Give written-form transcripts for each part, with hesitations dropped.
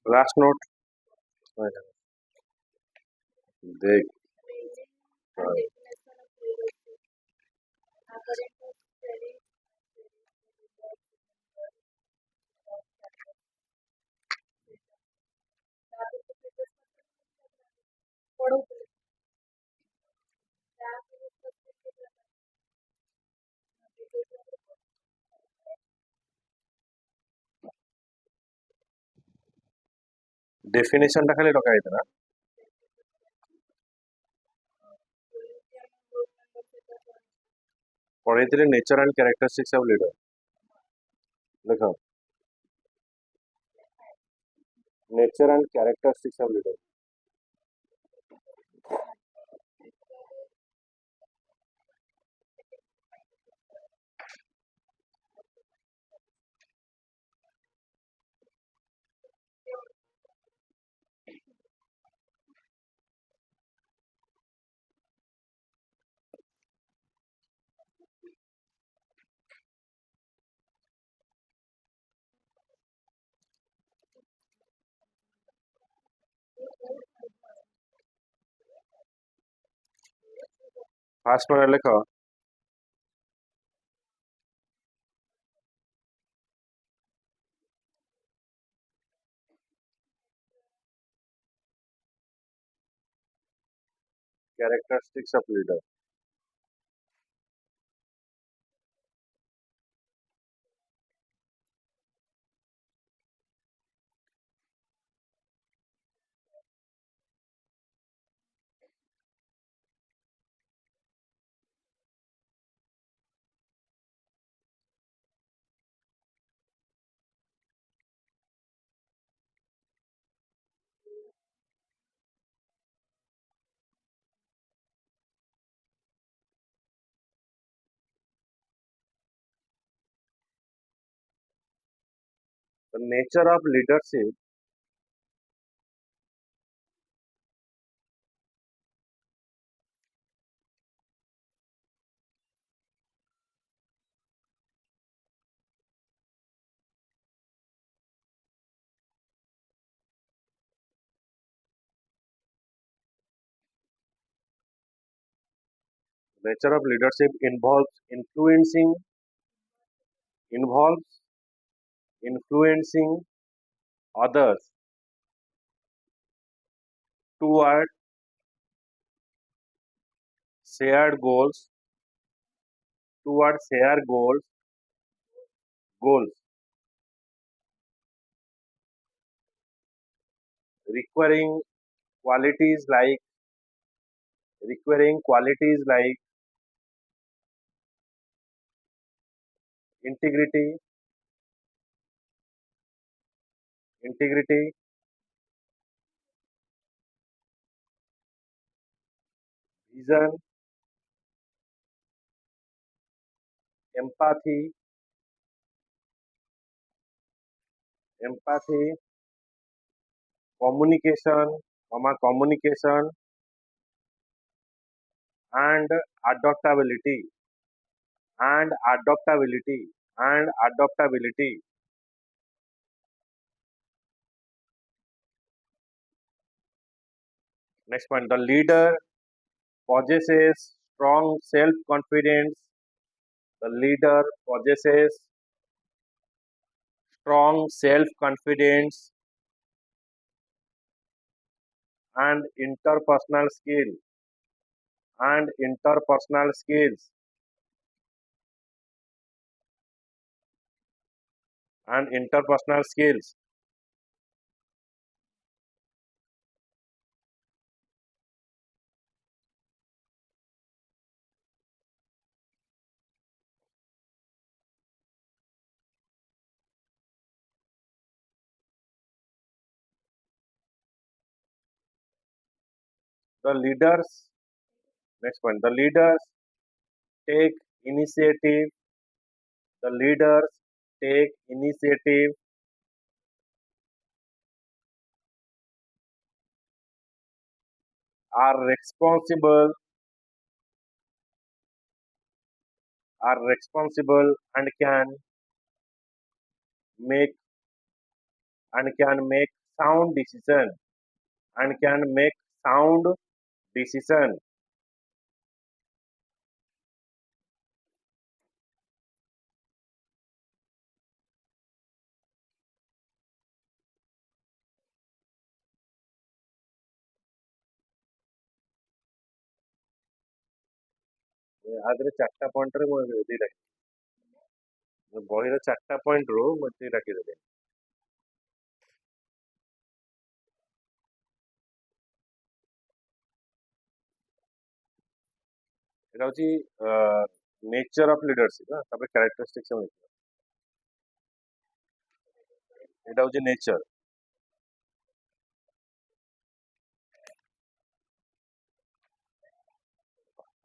Last note. देख definition टा खाली रखा ना पढ़े nature and characteristics of leader देखो nature and characteristics of leader first में लिखो characteristics of leader the nature of leadership nature of leadership involves influencing others toward shared goals requiring qualities like integrity integrity vision empathy empathy communication and adaptability and adaptability adaptability. Next one, the leader possesses strong self confidence. The leader possesses strong self confidence and interpersonal skills and interpersonal skills. The leaders, next one, the leaders take initiative. The leaders take initiative, are responsible and can make sound decision and can make sound decision. ଆଦେହରେ ଚାରିଟା ପଏଣ୍ଟରେ ମୁଁ ଦିଟା ବହିର ଚାରିଟା ପଏଣ୍ଟରୁ ମୁଁ ଦିଟା ଡାକିଦେଲି। এটা হচ্ছে নেচার অফ লিডারশিপ, হ্যাঁ, তারপরে ক্যারেক্টারিস্টিক্স এবং এটা হচ্ছে নেচার।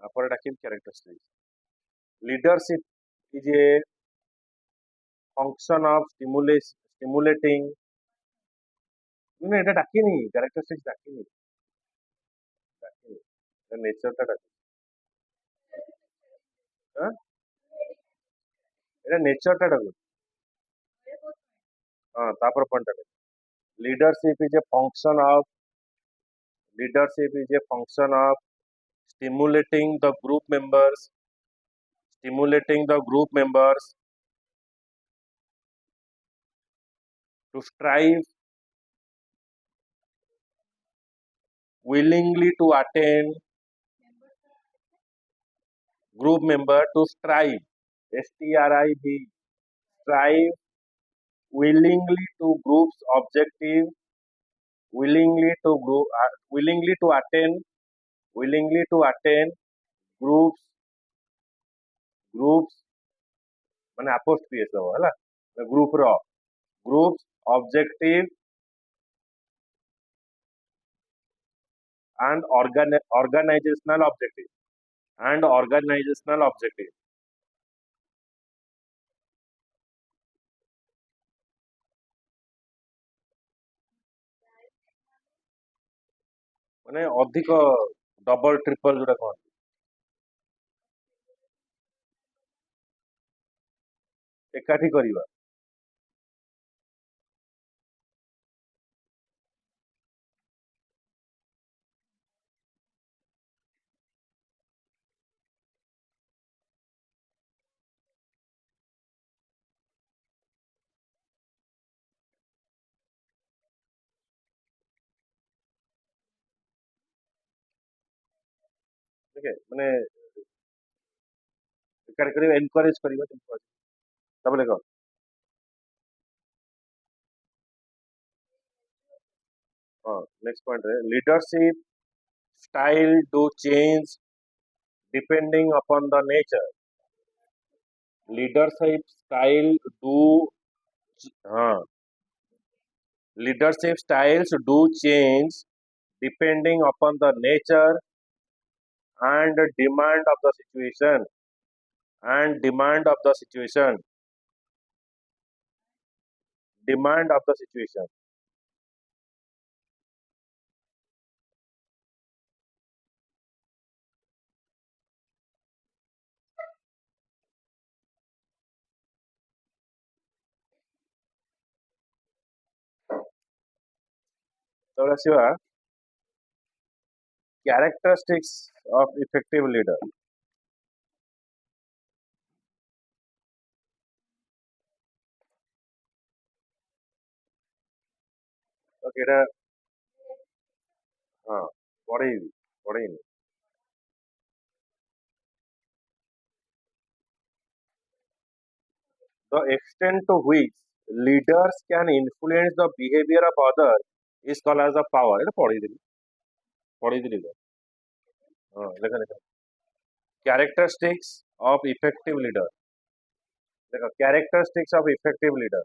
তারপরে ডাকিম characteristics. Leadership is a function of stimulating, না এটা ডাকিনি, ক্যারেক্টারিস্টিক্স ডাকিনি, ডাকিনি, এটা নেচারটা ডাকি, হ্যাঁ, এটা নেচারটা ডাকু, হ্যাঁ, তারপর পয়েন্টটা ডাকি। Leadership is a function of leadership is a function of stimulating the group members, stimulating the group members to strive willingly to attend, group member to strive, strive, strive willingly to groups objective, willingly to attend, willingly to attend groups, groups মানে apostrophe ଦବ ହେଲା, group ର groups objective and organizational objective and organizational objective। ମାନେ ଅଧିକ double triple ଯୋଉଟା କହନ୍ତି, ଏକାଠି କରିବା। ठीक है, ମାନେ ଏକାଠି କରିବା, ଏନକରେଜ କରିବା, ତାପରେ ଦେଖ ହଁ ନେକ୍ସଟ ପଏଣ୍ଟରେ leadership style do change depending upon the nature, leadership style do हाँ leadership styles do change depending upon the nature and demand of the situation, and demand of the situation, demand of the situation। তাহলে আসিবা characteristics of effective leader। Okay ଏଟା ହଁ ପଢେଇବି, ପଢେଇନି। The extent to which leaders can influence the behavior of others is called as a power। এটা ପଢେଇଦେଲି, ପଢେଇଦେଲି ତ, ହଁ ଲେଖା ଲେଖା। Characteristics of effective leader, ଦେଖ characteristics of effective leader।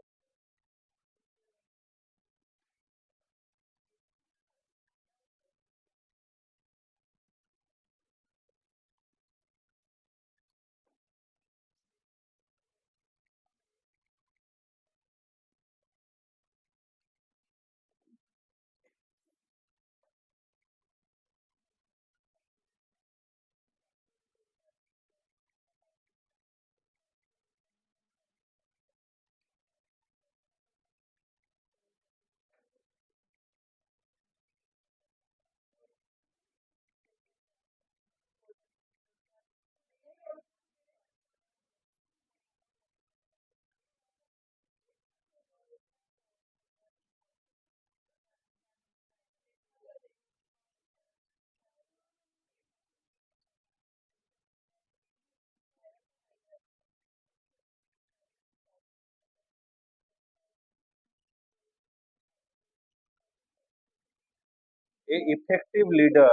A effective leader,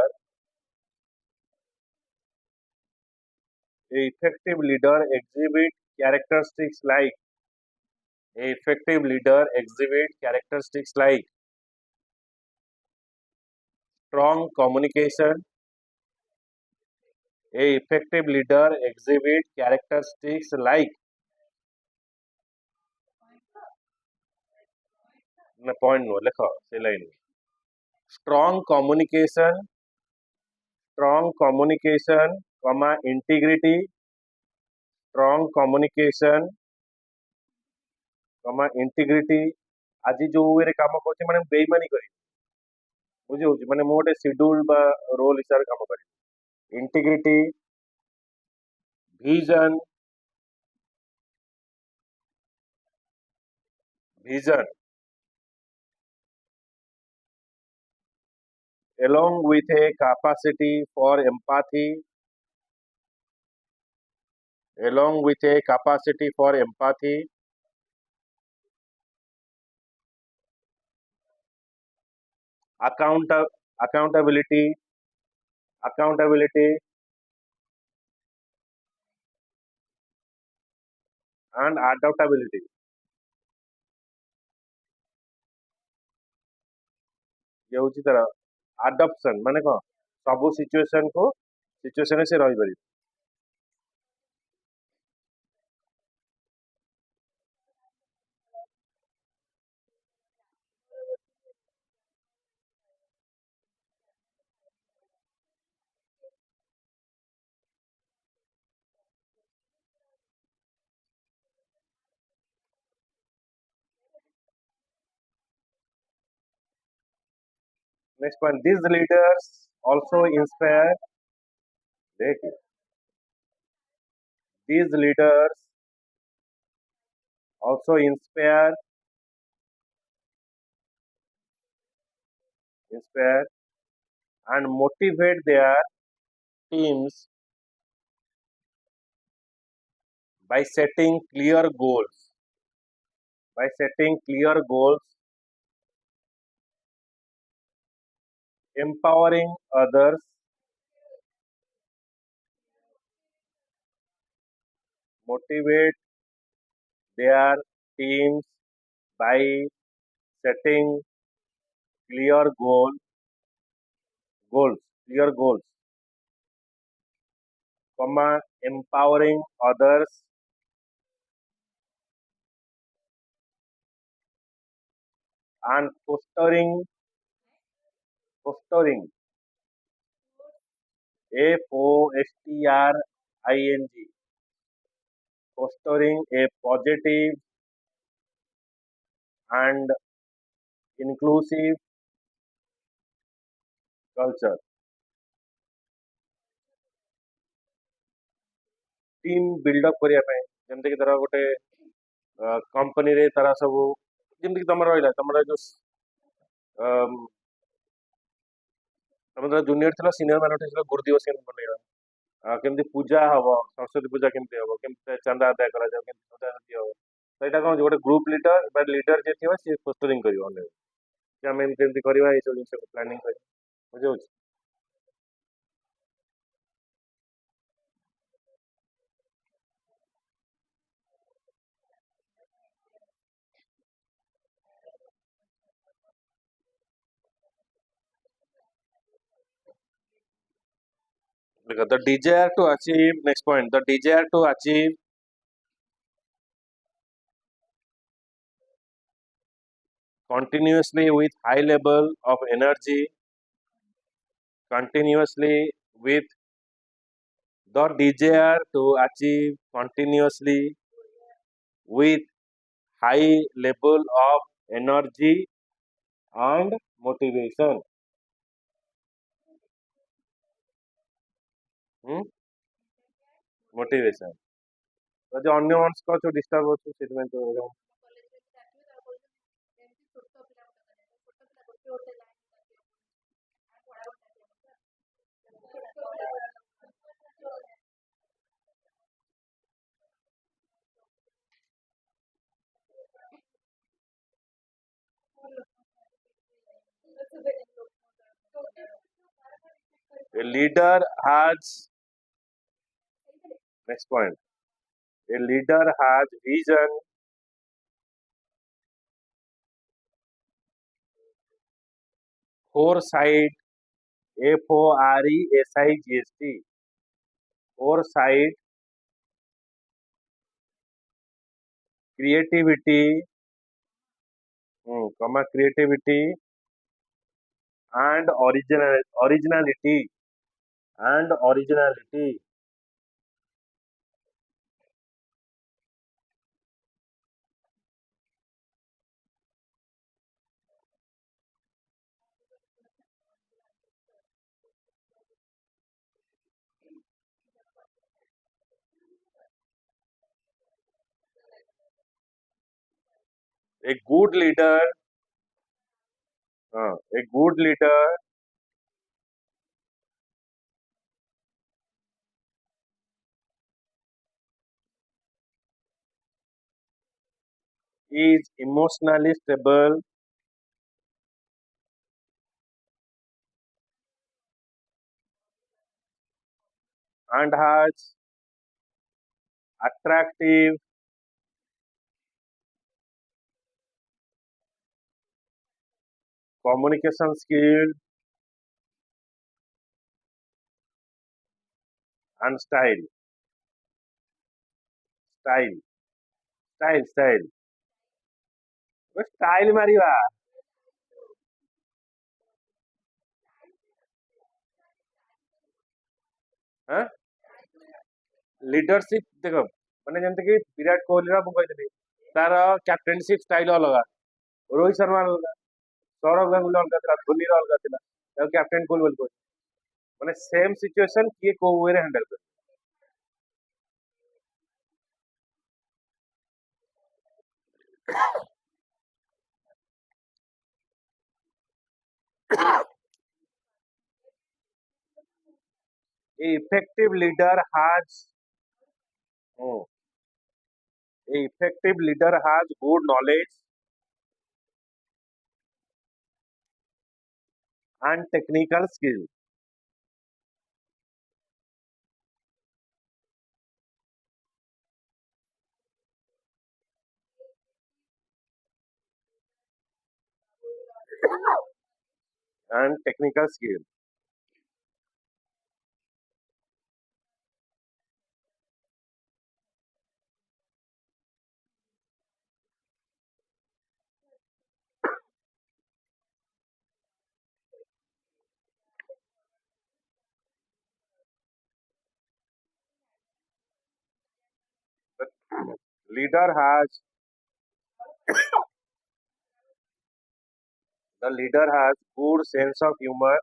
a effective leader exhibit characteristics like a effective leader exhibit characteristics like strong communication. A effective leader exhibit characteristics like na point no lekha se line strong communication comma integrity strong communication comma integrity ଆଜି ଯୋଉ ୱେରେ କାମ କରୁଛି ମାନେ ବେଇମାନି କରି ବୁଝି ହଉଛି ମାନେ ମୁଁ ଗୋଟେ ସିଡ୍ୟୁଲ ବା ରୋଲ ହିସାବରେ କାମ କରିବି integrity vision vision along with a capacity for empathy along with a capacity for empathy account accountability accountability and adaptability ये हूँ तार adoption माने कौन सब सिचुएशन को सिचुएशन से रही पारि next one these leaders also inspire देखिए these leaders also inspire and motivate their teams by setting clear goals by setting clear goals empowering others motivate their teams by setting clear goals clear goals comma empowering others and fostering fostring fostering a positive and inclusive culture team buildup करिया पे जेमते कि धर गोटे company रे तारा सब जेमते कि तमर रहला तमर जो तमर जूनियर थिला सीनियर मान थिला गुरु दिवस केन बनेगा केमती पूजा हबो सरस्वती पूजा केमती हबो केमते चंदा अदा करा जाओ केमती पूजा नती हबो तो एटा कोन गोटे ग्रुप लीडर बा लीडर जे थिबा से फोस्टरिंग करियो ने कि हम केमती करबा ए सब जिंस प्लानिंग कर बुझौ because the desire to achieve next point the desire to achieve continuously with high level of energy continuously with the desire to achieve continuously with high level of energy and motivation hmm? motivation ଯଦି ଅନ୍ୟ ମାନଙ୍କ ଯୋଉ disturb ହଉଛି ସେଥିପାଇଁ ତ A leader has, next point, a leader has vision, foresight, FORESIGHT, foresight, creativity, creativity, and originality, and originality. A good leader, a good leader is emotionally stable and has attractive communication skill and style, style. Style मारिवा, हाँ? Leadership देखो, मैंने जानते कि विराट कोहली रा मुंबई थी, तारा कैप्टेनशिप style अलग, रोहित शर्मा अलग, सौरव गांगुली अलग था, धोनी रा अलग था, तारा कैप्टन कोल बोल को, मैंने सेम सिचुएशन किए को वेरे हैंडल कर. A effective leader has, oh, a effective leader has good knowledge and technical skill and technical skill. The leader has the leader has good sense of humor.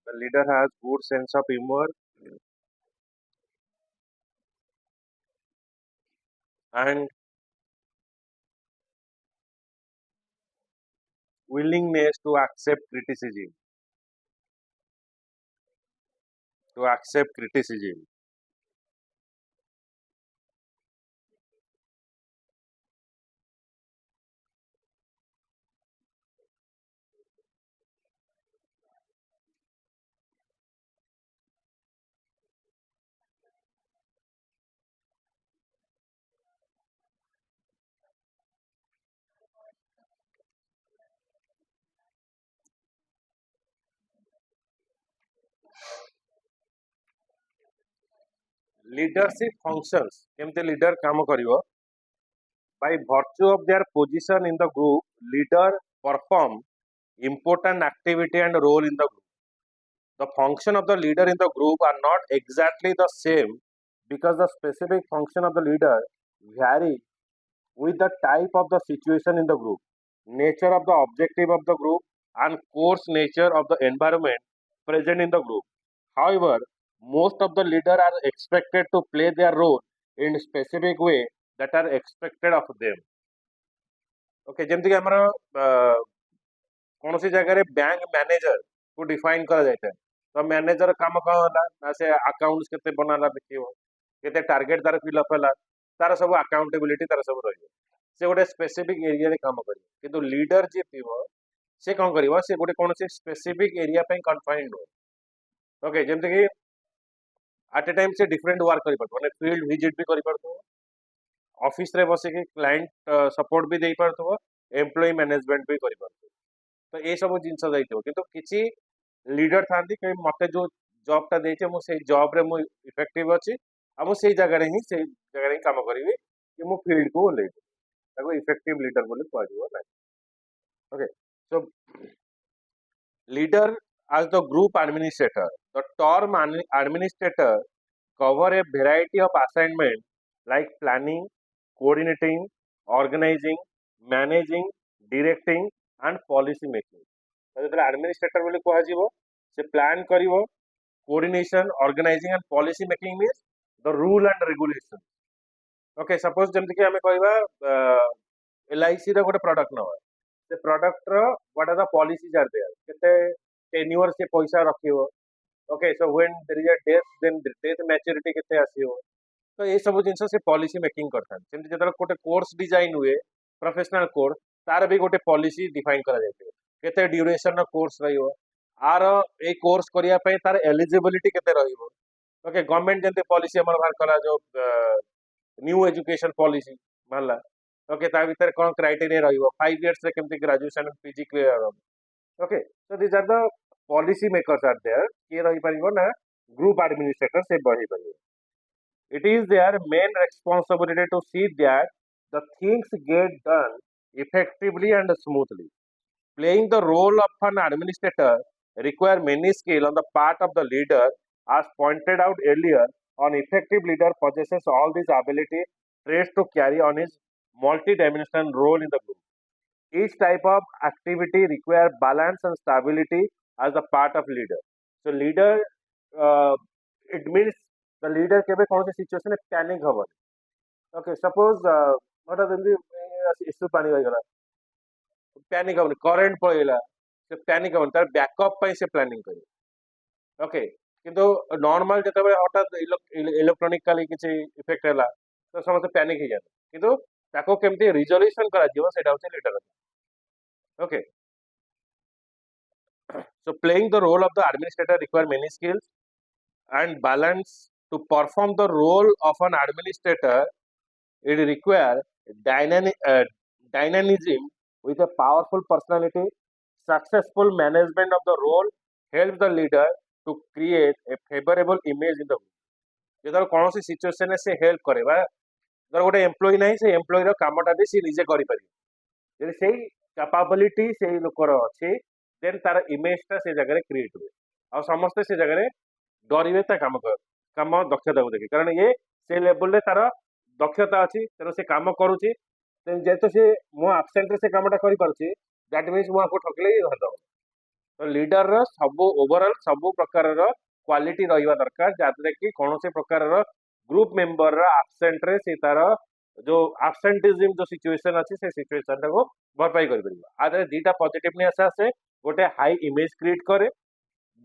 The leader has good sense of humor and willingness to accept criticism. To accept criticism. Leadership functions. केमते leader काम करिवो? By virtue of their position in the group, leader perform important activity and role in the group. The function of the leader in the group are not exactly the same because the specific function of the leader vary with the type of the situation in the group, nature of the objective of the group, and course nature of the environment present in the group. However, most of the leaders are expected to play their role in specific way that are expected of them. Okay, ଯେମିତି कि ଆମର କୌଣସି ଜାଗାରେ bank manager କୁ define କରାଯାଇଥାଏ ତ manager କାମ କ'ଣ ହେଲା ନା ସେ ଆକାଉଣ୍ଟ କେତେ ବନାଲା ଦେଖିବ କେତେ ଟାର୍ଗେଟ ତାର ଫିଲ୍ ଅପ୍ ହେଲା ତାର ସବୁ ଆକାଉଣ୍ଟେବିଲିଟି ତାର ସବୁ ରହିବ से गोटे स्पेसिफिक एरिया रे काम करिवो किंतु लीडर जे थिवो से कौन करिवो से गोटे कोनोसी स्पेसिफिक एरिया पे कन्फाइंड हो ओके जेमते कि एट ए टाइम से डिफरेंट वर्क करि परतो माने फील्ड विजिट भी करि परतो ऑफिस रे बसे कि क्लाइंट सपोर्ट भी देई परतो एम्प्लॉय मैनेजमेंट भी करि परतो तो ए सब जिंस जाइतो किंतु किछि लीडर थांती कि मते जो जॉब टा देचे मु सेई जॉब रे मु इफेक्टिव अछि आ मु सेई जगह रे ही सेई जगह रे ही काम करिवि कि मु फील्ड को ले ताको इफेक्टिव लीडर बोली कुआ जिवो ना okay so leader as the group administrator. The term administrator cover a variety of assignments like planning, coordinating, organizing, managing, directing and policy making. ଯେତେବେଳେ administrator ବୋଲି କୁହାଯିବ ସେ plan କରିବ coordination, organizing and policy making means the rule and regulation. Okay, suppose ଯେମିତି କି ଆମେ କହିବା LIC ର ଗୋଟେ product ନବା ସେ product ର what are the policies are there କେତେ tenure से पैसा रखियो okay so when there is a death then death maturity केते आसीयो तो ये सब जिंस से पॉलिसी मेकिंग करथान सेमति जेतरा गोटे कोर्स डिजाइन हुए प्रोफेशनल कोर्स तार भी गोटे पॉलिसी डिफाइन करा जायते केते ड्यूरेशन रो कोर्स रहियो आर ए कोर्स करिया पय तार एलिजिबिलिटी केते रहियो ओके गवर्नमेंट जेते पॉलिसी हमर बाहर करा जो न्यू एजुकेशन पॉलिसी मानला ओके ता भीतर कोन क्राइटेरिया रहियो 5 इयर्स रे केमति graduation PG clear okay so these are the policy makers are there किए रही परिबो ना ग्रुप एडमिनिस्ट्रेटर से बही परिबो it is their main responsibility to see that the things get done effectively and smoothly playing the role of an administrator require many skill on the part of the leader as pointed out earlier an effective leader possesses all these ability traits to carry on his multi-dimensional role in the group. Each type of activity require balance and stability as a part of leader. So leader, it means the leader केबे कौन सी situation में panic हबो okay suppose हटा जल्दी issue पानी होई गला panic हबो करंट पळेला से पैनिक हबो तार बैकअप पय से प्लानिंग करी ओके किंतु नॉर्मल जेतेबे हटात इलेक्ट्रॉनिकली किछि इफेक्ट हैला तो समस्त पैनिक हो जाते किंतु ताको केमती रिजोल्यूशन करा दियो सेटा होचे leader okay so playing the role of the administrator require many skills and balance to perform the role of an administrator it require dynamism with a powerful personality successful management of the role help the leader to create a favorable image in the group जेतर कौन सी situation में से help करे बा जर गोटे employ नहीं से employ रो कामटा भी से निजे करि पारि जे सेही कैपेबिलिटी से लोकर अछि देन तार इमेज ता से जगह क्रिएट हुए और समस्त से जगह डरिवे ता काम कर काम दक्षता को देखि कारण ये से लेवल रे तार दक्षता अछि तेरो से काम करूची जेतो से मो एब्सेंट रे से कामटा करि पारुची दैट मींस मो आपको ठकले ही हदो तो लीडर रो सब ओवरऑल सब प्रकार रो क्वालिटी रहिबा दरकार जातरे कि कोनोसे प्रकार रो ग्रुप मेंबर रो एब्सेंट रे से तार जो एब्सेंटिज्म जो सिचुएशन अछि से सिचुएशन को भरपाई कर परिबा आदरे दीटा पॉजिटिवनेस आसे गोटे हाई इमेज क्रिएट करे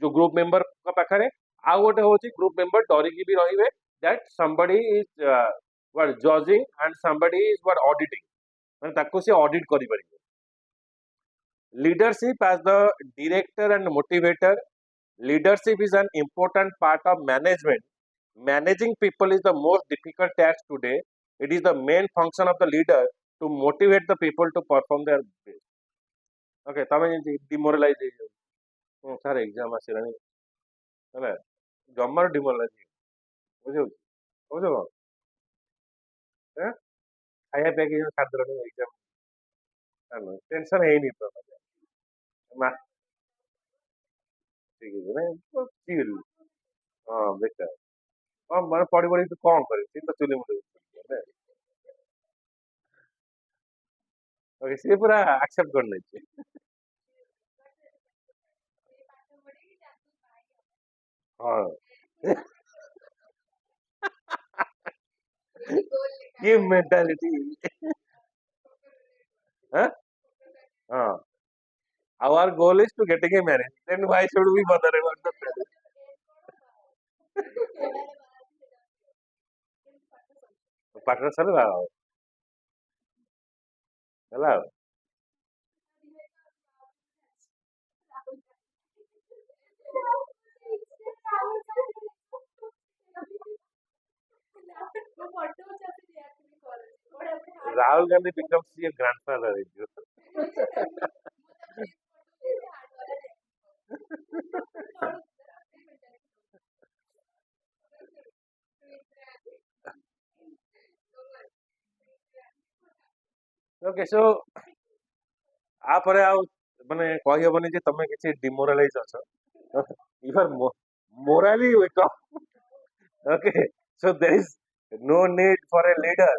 जो ग्रुप मेंबर का पाखरे आ गोटे होची ग्रुप मेंबर डरिकी भी रहिबे that somebody is what judging and somebody is what auditing माने ताको से ऑडिट करि परिबे leadership as the director and motivator leadership is an important part of management managing people is the most difficult task today it is the main function of the leader to motivate the people to perform their best okay तमे demoralise सार exam आसिलानी ହେଲା ଜମାରୁ ଡିମୋରାଲାଇଜ ବୁଝିବୁ ବୁଝିବ ଖାଇବା ପିଇବା କିଛି ଛାଡ଼ିଦେଲଣି exam tension ହେଇନି ତ ମା ଠିକ ଅଛି ନାଇଁ ଚିଲ ହଁ ବେକାର ହଁ ମାନେ ପଢି ପଢି ତୁ କଣ କରିବୁ ସେ ତ ଚୁଲି ମୁଣ୍ଡ ଓକେ ସିଏ ପୁରା ଆକ୍ସେପ୍ଟ କରିନେଇଛି ହଁ କି ମେଣ୍ଟାଲିଟି ହଁ ହଁ our goal is to getting a marriage then why should we bother about the marriage ପାଠରେ ସରିଲା ହେଲା Rahul Gandhi becomes your grandfather ହେଇଯିବ ଓକେ ସୋ ଆପରେ ଆଉ ମାନେ କହିହବନି ଯେ ତମେ କିଛି ଡିମୋରାଲାଇଜ ଅଛ you are morally wake up okay so there is no need for a leader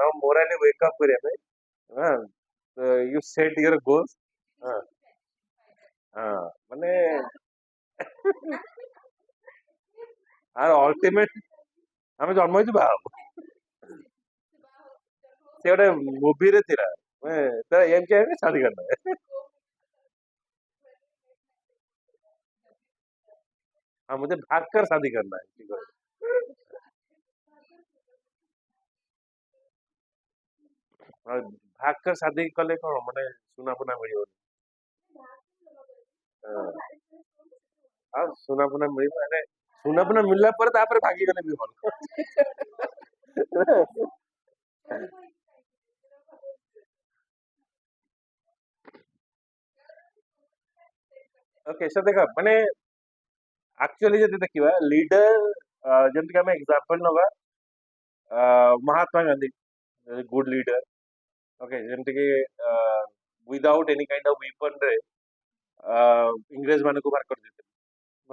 now morally wake up କରିବା ପାଇଁ you set your goals ହଁ ହଁ ମାନେ ଆଉ ଅल्ଟିमेट ଆମେ ଜନ୍ମ ହେଇଛୁ ବାହା ହବୁ ସେ ଗୋଟେ ମୁଭିରେ ଥିଲା तो एम क्या है शादी करना है हाँ मुझे भाग कर शादी करना है ठीक है और भाग कर शादी कले कौन मैंने सुना पुना मिली ଆଉ ସୁନା ପୁନା ମିଳିବ ମାନେ ସୁନା ପୁନା ମିଳିଲା ପରେ ତାପରେ ଭାଗିଗଲେ ବି ଭଲ ଓକେ ସो ଦେଖ ମାନେ ଆକ୍ଚୁଆଲି ଯଦି ଦେଖିବା ଲିଡର ଯେମିତି ଆମେ ଏକ୍ସାମ୍ପଲ ନବା ମହାତ୍ମା ଗାନ୍ଧୀ ଗୁଡ ଲିଡର ଓକେ ଯେମିତି କି without any kind of weapon ରେ ଇଂରେଜ ମାନଙ୍କୁ ବାହାର କରିଦେଇଥିଲେ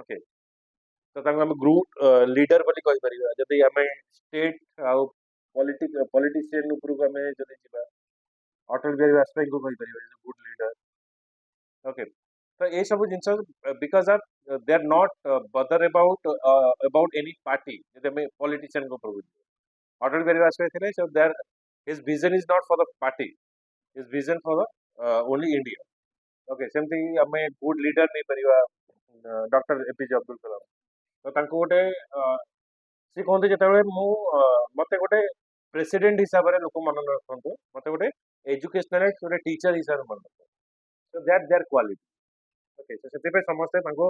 ଓକେ ତ ତାଙ୍କୁ ଆମେ ଗ୍ରୁପ ଲିଡର ବୋଲି କହିପାରିବା ଯଦି ଆମେ ଷ୍ଟେଟ ଆଉ ପଲିଟିସିଆନ ଉପରକୁ ଆମେ ଯଦି ଯିବା ଅଟଳ ବିହାରୀ ବାଜପେୟୀଙ୍କୁ କହିପାରିବା ଗୁଡ ଲିଡର ओके तो ये सब जिनस because of they are not bother about any party जब हमें पॉलिटिशियन को प्रभु अटल बिहारी वाजपेयी थे so there his vision is not for the party his vision for the only India okay सेमती हमें गुड लीडर नहीं परिवा डॉक्टर एपीजे अब्दुल कलाम तो तांको गोटे सी कहते जिते मु मते गोटे प्रेसिडेंट हिसाब से लोक मन रखते मते गोटे एजुकेशनल गोटे टीचर हिसाब से मन रखते so that their quality okay so ସେଥିପାଇଁ ସମସ୍ତେ ତାଙ୍କୁ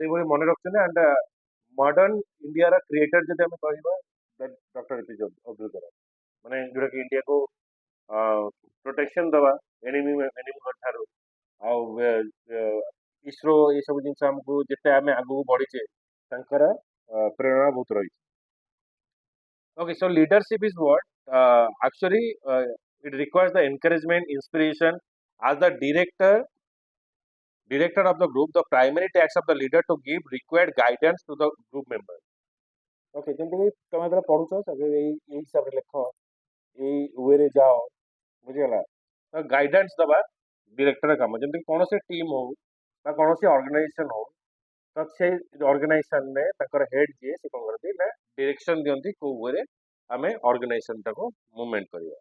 ସେଇଭଳି ମନେ ରଖୁଛନ୍ତି and modern India ର creator ଯଦି ଆମେ କହିବା ଡକ୍ଟର ଏପିଜେ ଅବଦୁଲ କଲାମ ମାନେ ଯୋଉଟା କି ଇଣ୍ଡିଆ କୁ ପ୍ରୋଟେକ୍ସନ ଦବା ଏନିମି ଠାରୁ ଆଉ ଇସ୍ରୋ ଏ ସବୁ ଜିନିଷ ଆମକୁ ଯେତେ ଆମେ ଆଗକୁ ବଢିଛେ ତାଙ୍କର ପ୍ରେରଣା ବହୁତ ରହିଛି okay so leadership is what actually it requires the encouragement inspiration as the director of the group, the primary task of the leader to give required guidance to the group members. Okay, ଯେମିତି କି ତମେ ଯେତେବେଳେ ପଢୁଛ ଏଇ ହିସାବରେ ଲେଖ ଏଇ ୱେରେ ଯାଅ ବୁଝିଗଲା ତ ଗାଇଡାନ୍ସ ଦବା ଡିରେକ୍ଟର କାମ ଯେମିତି କୌଣସି ଟିମ୍ ହଉ ବା କୌଣସି ଅର୍ଗାନାଇଜେସନ ହଉ ତ ସେ ଅର୍ଗାନାଇଜେସନରେ ତାଙ୍କର ହେଡ୍ ଯିଏ ସେ କଣ କରନ୍ତି ନା ଡିରେକ୍ସନ ଦିଅନ୍ତି କୋଉ ୱେରେ ଆମେ ଅର୍ଗାନାଇଜେସନଟାକୁ ମୁଭମେଣ୍ଟ କରିବା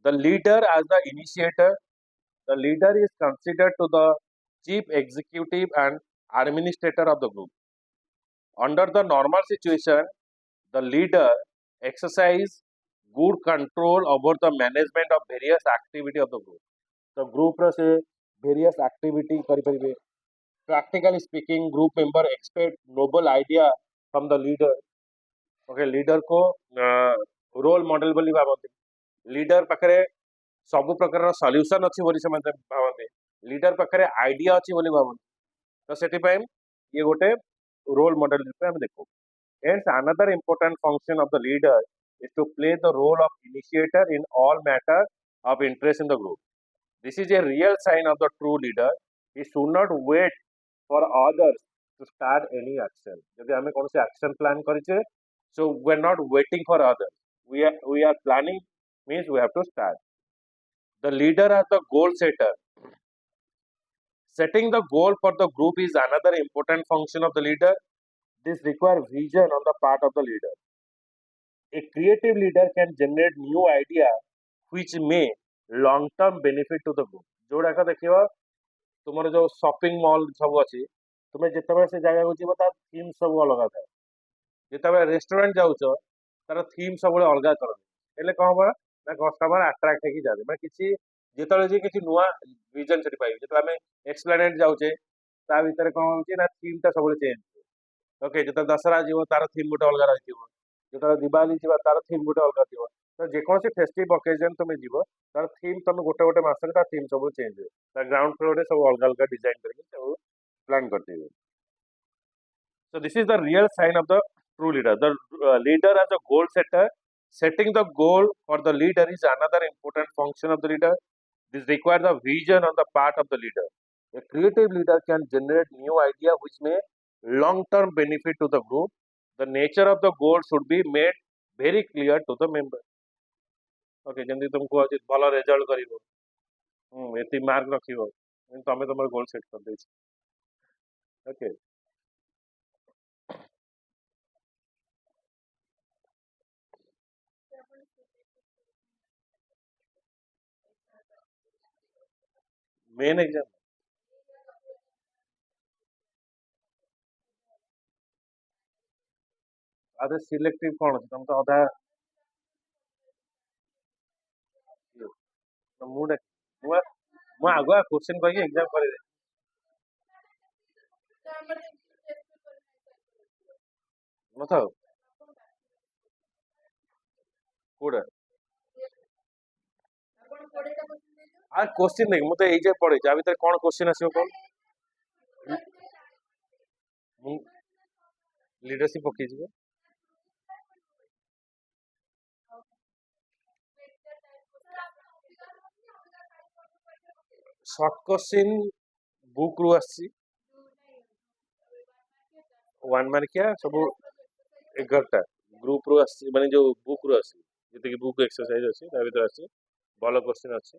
the leader as the initiator the leader is considered to the chief executive and administrator of the group. Under the normal situation, the leader exercise good control over the management of various activity of the group. The group से various activity करिपरिबे. Practically speaking, group member expect noble idea from the leader. Okay, leader को role model बोली भावते. Leader पाखरे ସବୁ ପ୍ରକାରର solution ଅଛି ବୋଲି ସେମାନେ ଭାବନ୍ତି ଲିଡର ପାଖରେ ଆଇଡିଆ ଅଛି ବୋଲି ଭାବନ୍ତି ତ ସେଥିପାଇଁ ଇଏ ଗୋଟେ ରୋଲ ମଡେଲ ରୂପେ ଆମେ ଦେଖୁ hence another important function of the leader is to play the role of initiator in all matter of interest in the group this is a real sign of the true leader he should not wait for others to start any action ଯଦି ଆମେ କୌଣସି action plan କରିଛେ so we are not waiting for others we are planning means we have to start the leader as the goal setter. Setting the goal for the group is another important function of the leader. This requires vision on the part of the leader. A creative leader can generate new idea which may long-term benefit to the group. जोड़ाक देखिए तुम जो shopping mall सब अच्छी तुम्हें जिते से जगह जीव तार थीम सब अलग था जिते रेस्टोरेंट जाऊच तार थीम सब अलग कर कौन हम ना कस्टमर अट्राक्ट होगी जाते मैं किसी जेतले जे किसी नुआ विजन सेठी पाइबे जेतले हमें एक्सप्लेनेट जाउचे ता भीतर कोन होची ना थीम ता सब चेंज ओके जेतले दशहरा जीव तार थीम गोटे अलग रहिथिबो जेतले दिवाली जीवा तार थीम गोटे अलग थिबो तो जेकोसी फेस्टिव ओकेजन तुम जीव तार थीम तुम गोटे गोटे मास तार थीम सब चेंज हो तार ग्राउंड फ्लोर रे सब अलग अलग डिजाइन करके सब plan करथिबे so this is the real sign of the true leader the leader as a goal setter setting the goal for the leader is another important function of the leader this requires a vision on the part of the leader a creative leader can generate new idea which may long term benefit to the group the nature of the goal should be made very clear to the member okay ଯେମିତି ତୁମକୁ ଅଛି ଭଲ result କରିବ ଏତିକି mark ରଖିବ ତମେ ତମର ଗୋଲ set କରିଦେଇଛ okay main exam आधे सिलेक्टिव कौन ଅଛି ତମ ତ ଅଧା ମୁଁ ମୁଁ ମୁଁ ଆଗୁଆ କ୍ୱେଶ୍ଚିନ୍ କହିକି ଏକ୍ଜାମ କରିଦେବି ନଥାଉ କୋଉଟା আর কোশ্চিন দেখি ମୁଁ ତ ଏଇ ଯାଏ ପଢିଛି ଆ ଭିତରେ କଣ କୋଶ୍ଚିନ୍ ଆସିବ କଣ ମୁଁ লিডারশিপ ପକେଇଯିବ শর্ট কোশ্চিন বুক ରୁ ଆସିଛି वन मार्किया सब 11टा ग्रुप ରୁ ଆସିଛି ମାନେ ଯୋଉ ବୁକ୍ ରୁ ଆସିଛି ଯେତିକି ବୁକ୍ ଏକ୍ସରସାଇଜ ଅଛି ତା ଭିତରେ ଆସିଛି ଭଲ क्वेश्चन ଅଛି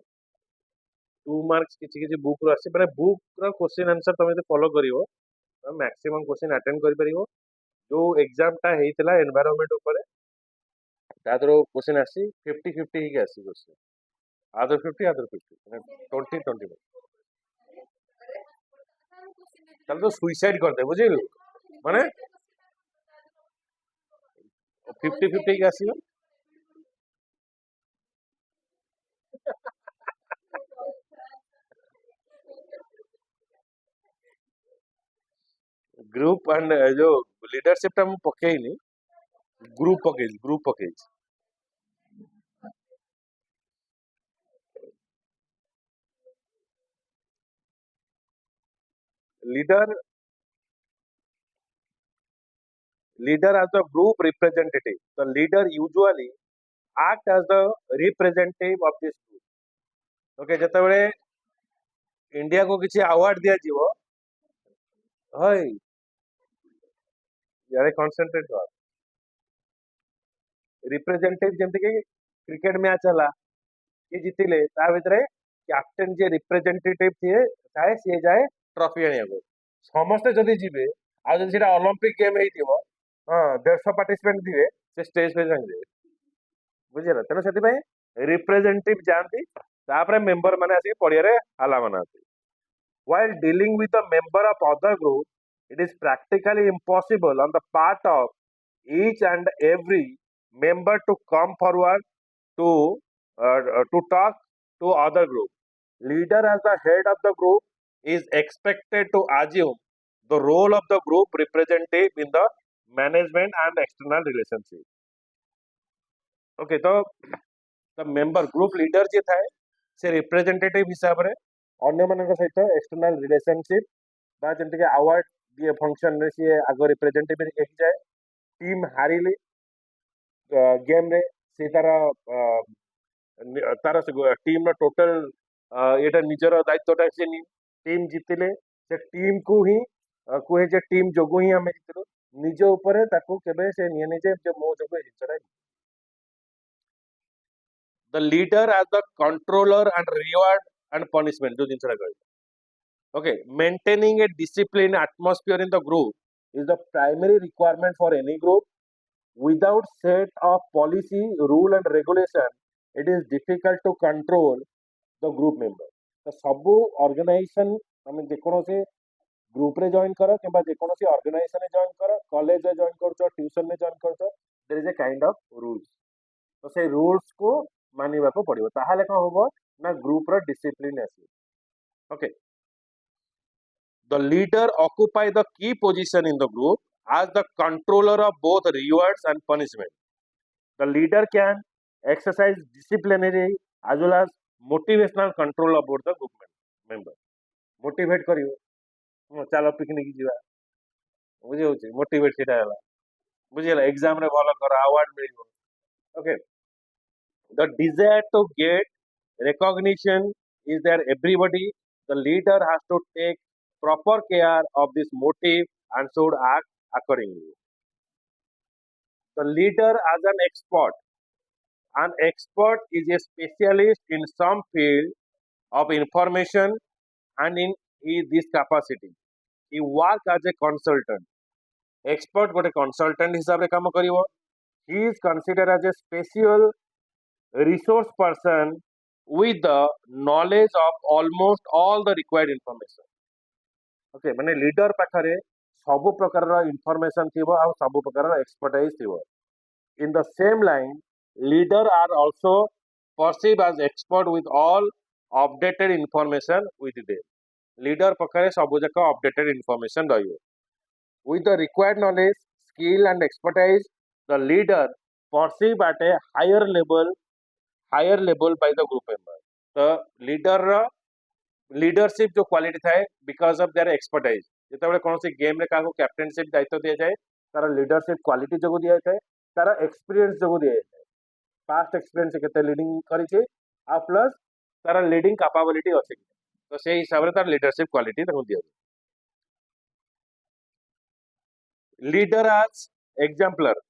2 मार्क्स କିଛି କିଛି ବୁକ୍ ରୁ ଆସିଛି ମାନେ ବୁକ୍ ର क्वेश्चन आंसर ତମେ ଯଦି ଫଲୋ କରିବ ତମେ मैक्सिमम क्वेश्चन अटेंड କରି ପାରିବ जो एग्जाम टा ହେଇଥିଲା एनवायरनमेंट ଉପରେ ତାର क्वेश्चन ଆସିଛି 50 50 ହେଇକି ଆସିଛି क्वेश्चन आदर 50 आदर 50 ମାନେ 20 20 ତାହେଲେ ତ ସୁଇସାଇଡ କରିଦେ ବୁଝିଲୁ ମାନେ 50 50 ହେଇକି ଆସିବ ग्रुप एंड जो लीडरशिप टा ମୁଁ ପକେଇନି group पकेइଛି leader as the group representative the leader usually act as the representative of this group okay ଯେତେବେଳେ इंडिया को किसी अवार्ड दिया जीवो हय यारे कंसंट्रेट कर रिप्रेजेंटेटिव जेमति कि क्रिकेट मैच हला ये जितिले ता भितरे कैप्टन जे रिप्रेजेंटेटिव थिए ताए से जाए ट्रॉफी आनिया को समस्त जदी जीवे आ जदी सेटा ओलंपिक गेम हेतिबो हां 150 पार्टिसिपेंट दिवे से स्टेज पे जांगे बुझिला तने सेति भाई रिप्रेजेंटेटिव जानती तापरे मेंबर माने आसी पडिया रे हाला बनाती while dealing with a member of other group, it is practically impossible on the part of each and every member to come forward to talk to other group. Leader as the head of the group is expected to assume the role of the group representative in the management and external relationship. Okay, so the member group leader जे था से representative हिसाब रे अन्य मानक सहित external relationship बा जेमति के award दिए फंक्शन रे से आगो रिप्रेजेंटेटिव रे एक जाए टीम हारिले गेम रे से तार टीम रो टोटल एटा निजर दायित्वटा से नि टीम जितिले से टीम को ही कोहे जे टीम जोगु ही हमें जितलो निज ऊपर ताको केबे से निये निजे जे मो जोगु जितरा the leader as the controller and reward and punishment जो जिनसे लगा okay maintaining a disciplined atmosphere in the group is the primary requirement for any group without set of policy rule and regulation it is difficult to control the group member तो सब organisation हमें जेकोनो से group रे join करो किबा जेकोनो से organisation रे join करो college रे जॉइन करछो ट्यूशन रे जॉइन करछो there is a kind of rules तो से रूल्स को मानिबा को पड़िबो ताहाले कोन होबो ना ग्रुप रो डिसिप्लिन आसी okay the leader occupy the key position in the group as the controller of both rewards and punishment the leader can exercise disciplinary as well as motivational control about the group member motivate करियो चलो picnic जीवा बुझी होची motivate सेटा हला बुझी हला exam रे भलो कर अवार्ड मिलिबो okay the desire to get recognition is there everybody the leader has to take proper care of this motive and should act accordingly the leader as an expert is a specialist in some field of information and in this capacity he work as a consultant expert gote consultant हिसाब रे काम करिवो he is considered as a special resource person with the knowledge of almost all the required information okay माने leader पाखरे सब प्रकार information थिबो आ सब प्रकार expertise थिबो in the same line leader are also perceived as expert with all updated information with them leader पाखरे सब जक updated information रहियो with the required knowledge skill and expertise the leader perceived at a higher level by the group member the leader leadership जो quality थाए because of their expertise जेतेबेले कोनोसी game रे काको कैप्टेनशिप दायित्व दिया जाए तार लीडरशिप क्वालिटी जगो दिया जाए तार एक्सपीरियंस जगो दिया जाए पास्ट एक्सपीरियंस केते लीडिंग करी छे आ प्लस तार लीडिंग कैपेबिलिटी अछि तो से हिसाब रे तार लीडरशिप क्वालिटी देखो दिया leader as exemplar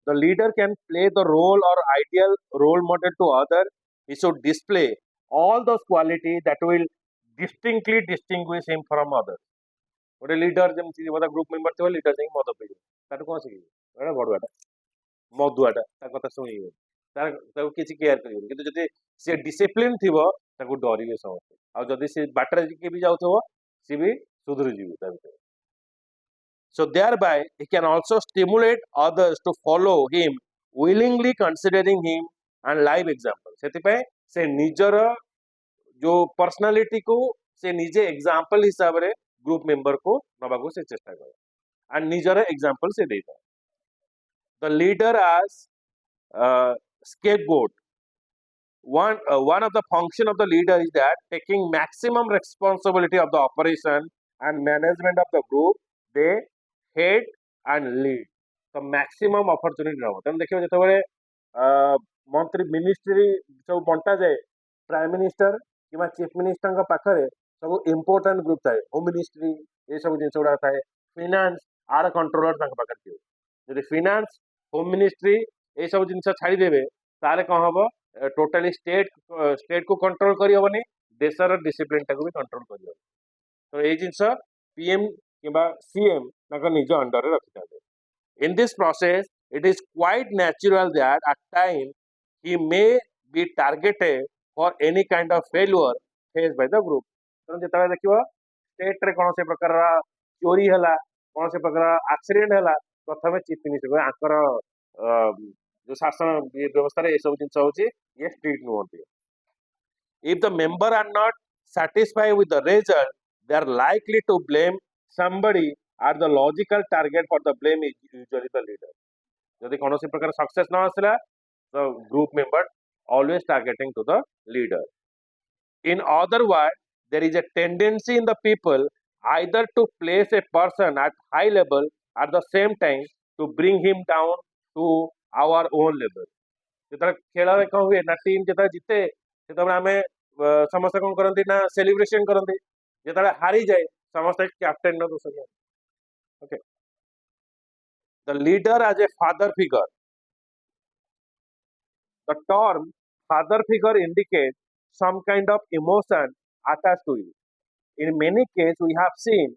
the leader can play the role or ideal role model to other he should display all those qualities that will distinctly distinguish him from others ଗୋଟେ leader ଯେମିତି ବୋଧେ group member ଥିବ leader ଯାଇକି ମଦ ପିଇବ ତାଠୁ କଣ ଶିଖିବ ଏଇଟା ବଡୁଆଟା ମଦୁଆଟା ତା କଥା ଶୁଣିବେ ତାକୁ କିଛି କେୟାର କରିବେନି କିନ୍ତୁ ଯଦି ସେ ଡିସିପ୍ଲିନ ଥିବ ତାକୁ ଡରିବେ ସମସ୍ତେ ଆଉ ଯଦି ସେ ବାଟରେ କିଏ ବି ଯାଉଥିବ ସେ ବି ସୁଧୁରି ଯିବେ ତା ଭିତରେ so thereby he can also stimulate others to follow him willingly considering him and live example ସେଥିପାଇଁ ସେ ନିଜର जो पर्सनालिटी को से निजे एग्जांपल हिसाब रे ग्रुप मेंबर को नबाको से चेष्टा करे एंड निजर एग्जांपल से देता the leader as scapegoat one of the function of the leader is that taking maximum responsibility of the operation and management of the group they head and lead the maximum opportunity रहो तने देखियो जेतबेले मंत्री ministry सब बंटा जाए prime minister कि chief minister पाखे सब important group थाए होम मिनिस्ट्री ये सब जिन गुड़ा थाए फाइनान्स आर कंट्रोलर पाखे थी जब फाइनान्स होम मिनिस्ट्री ये सब जिन छाड़देवे ताले कौन हम टोटाली स्टेट को कंट्रोल करहबनी देशर डिसिप्लिन टाक भी कंट्रोल कर तो ये जिन पीएम कि सीएम निज अंडर रखी था in this process it is quite natural that at times he may be targeted for any kind of failure faced by the group. तो जितना देखियो स्टेट रे कौन से प्रकार चोरी हला कौन से प्रकार एक्सीडेंट हला प्रथम चीफ मिनिस्टर आंकर जो शासन व्यवस्था रे ए सब जिंस होची ये strict नुहंती if the member are not satisfied with the result they are likely to blame somebody or the logical target for the blame is usually the leader यदि कौन प्रकार सक्सेस न आसला the group member always targeting to the leader in other words there is a tendency in the people either to place a person at high level at the same time to bring him down to our own level जेता खेल रे कह हुए ना team जेता जीते सेता आमे समस्त कोन करंती ना सेलिब्रेशन करंती जेता हारी जाए समस्त कैप्टन न दोष okay the leader as a father figure the term father figure indicates some kind of emotion attached to it in many cases we have seen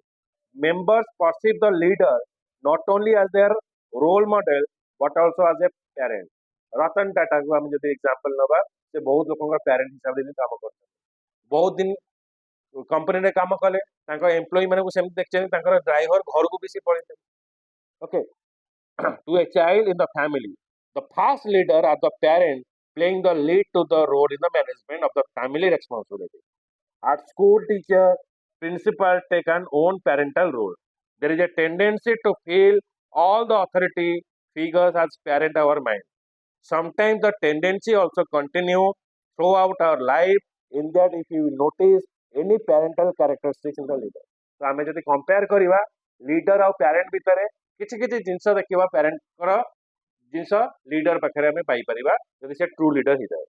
members perceive the leader not only as their role model but also as a parent Ratan Tata को हम जब example नबा से बहुत लोगों का parent हिसाब से भी काम करते बहुत दिन कंपनी रे काम कले तांको एम्प्लॉय माने को सेम देखछन तांकर ड्राइवर घर को बेसी पड़े okay to a child in the family the first leader or the parent playing the lead to the role in the management of the family responsibility. At school, teacher, principal take an own parental role. There is a tendency to feel all the authority figures as parent our mind. Sometimes the tendency also continue throughout our life in that if you notice any parental characteristics in the leader. तो आमे जदि compare करिवा leader और parent भितरे किछि किछि जिंस देखिबा parent कर जिंस leader पाखरे आमे पाई परिबा जदि से ट्रू लीडर हि जाय.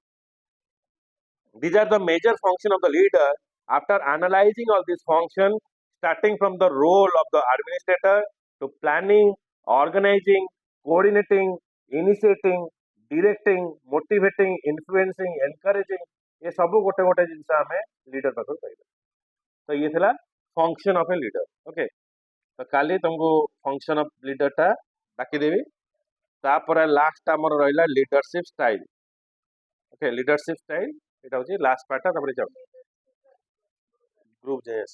These are the major function of the leader. After analyzing all these functions, starting from the role of the administrator to planning, organizing, coordinating, initiating, directing, motivating, influencing, encouraging, ये सब गोटे गोटे जिनस आमे leader पाखर पाइबा. तो ये थिला function of a leader. Okay, तो काली तुमको फंक्शन ऑफ लीडर टा डाकी देबी. तापर लास्ट हमर रहला leadership style. Okay, leadership style এটা হচ্ছে লাস্ট পার্টটা, তারপরে যাও গ্রুপ জেএস.